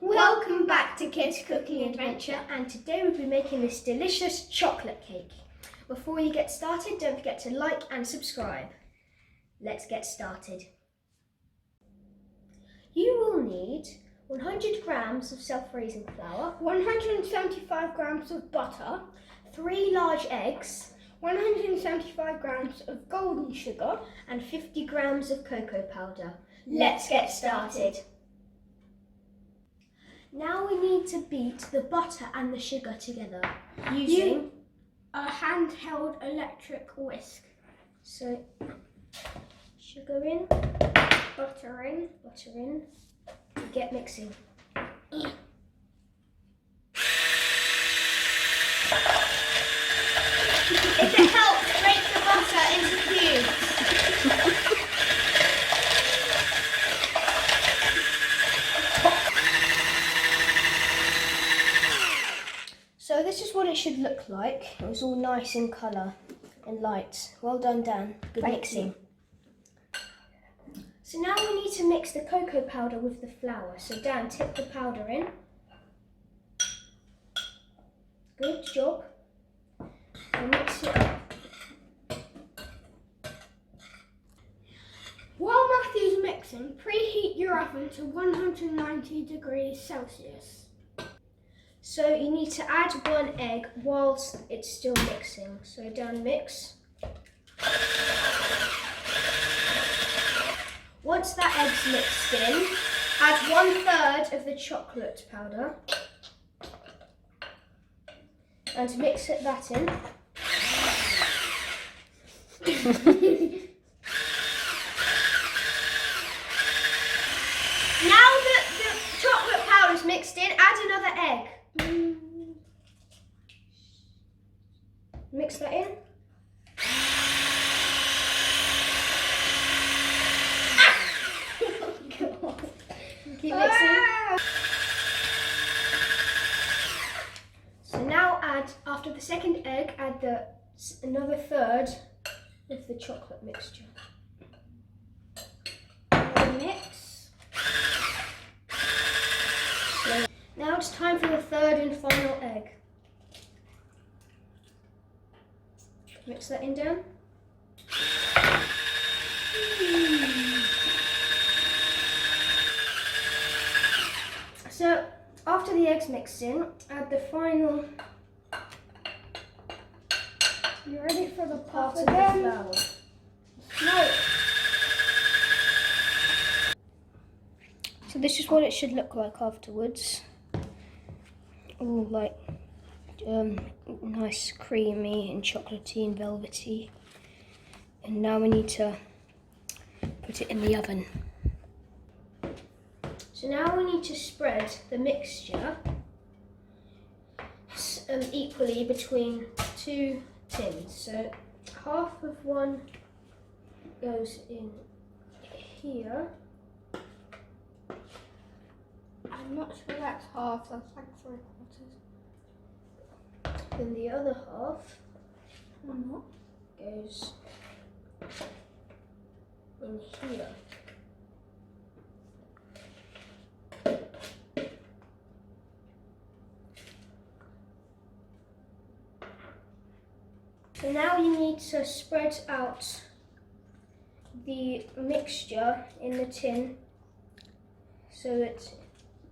Welcome back to Kids Cooking Adventure, and today we'll be making this delicious chocolate cake. Before you get started, don't forget to like and subscribe. Let's get started. You will need 100 grams of self-raising flour, 175 grams of butter, 3 large eggs, 175 grams of golden sugar, and 50 grams of cocoa powder. Let's get started. Now we need to beat the butter and the sugar together using a handheld electric whisk. So sugar in, Butter in. get mixing. If it helps, break the butter into cubes. So this is what it should look like. It was all nice in colour and light. Well done, Dan. Good mixing. So now we need to mix the cocoa powder with the flour. So Dan, tip the powder in. Good job. And mix it up. While Matthew's mixing, preheat your oven to 190 degrees Celsius. So you need to add 1 egg whilst it's still mixing. So Dan, mix. Once that egg's mixed in, add 1/3 of the chocolate powder and mix that in. Now that the chocolate powder is mixed in, add another egg. Mix that in. Keep mixing. So now add, after the second egg, add another 1/3 of the chocolate mixture. And mix. So now it's time for the 3rd and final egg. Mix that in, Dan. So after the eggs mixed in, add the final You ready for the part puff of the again? flour. No. So this is what it should look like afterwards. All like nice creamy and chocolatey and velvety. And now we need to put it in the oven. So now we need to spread the mixture equally between 2 tins. So half of one goes in here. I'm not sure that's half, that's like 3/4. Then the other half I'm not. goes in here. So now you need to spread out the mixture in the tin so it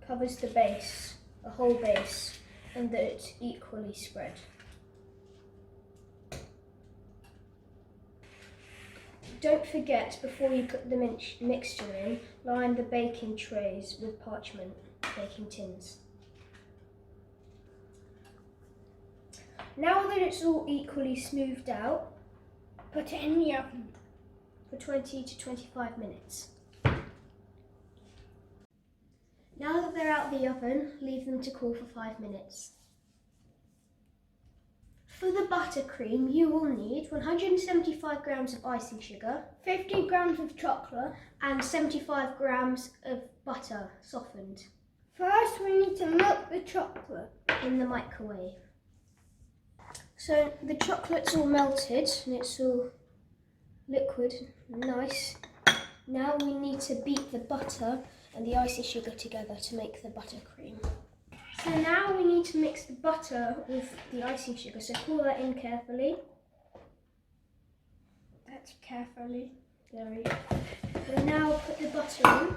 covers the base, the whole base, and that it's equally spread. Don't forget, before you put the mixture in, line the baking trays with parchment baking tins. Now that it's all equally smoothed out, Put it in the oven. for 20 to 25 minutes. Now that they're out of the oven, leave them to cool for 5 minutes. For the buttercream, you will need 175 grams of icing sugar, 50 grams of chocolate. and 75 grams of butter softened First we need to melt the chocolate. in the microwave. So the chocolate's all melted and it's all liquid, nice. Now we need to beat the butter and the icing sugar together to make the buttercream. So now we need to mix the butter with the icing sugar, so pour that in carefully. That's carefully. Very. We'll now put the butter in.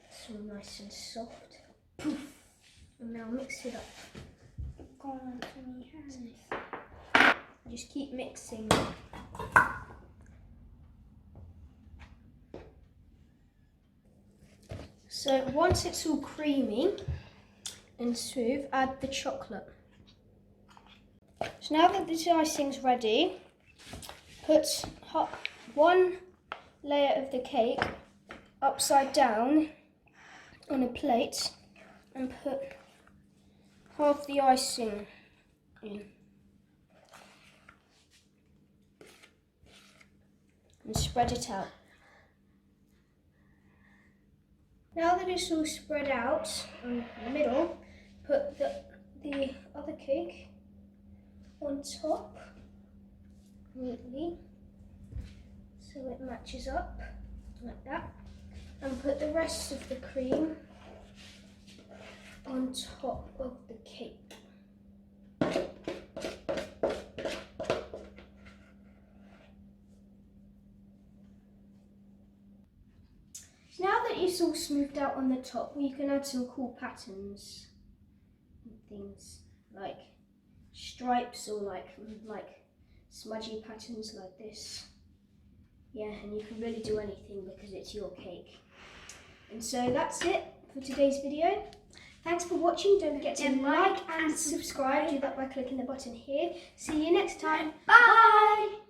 It's all nice and soft. Poof. And now mix it up. Gone onto my hands. Just keep mixing. So once it's all creamy and smooth, add the chocolate. So now that this icing's ready, put one layer of the cake upside down on a plate and put half the icing in. And spread it out. Now that it's all spread out in the middle, put the other cake on top neatly so it matches up like that, and put the rest of the cream on top of the cake. Now that it's all smoothed out on the top, we can add some cool patterns and things like stripes or like smudgy patterns like this. Yeah, and you can really do anything because it's your cake. And so that's it for today's video. Thanks for watching. Don't forget to like and subscribe. Do that by clicking the button here. See you next time. Bye!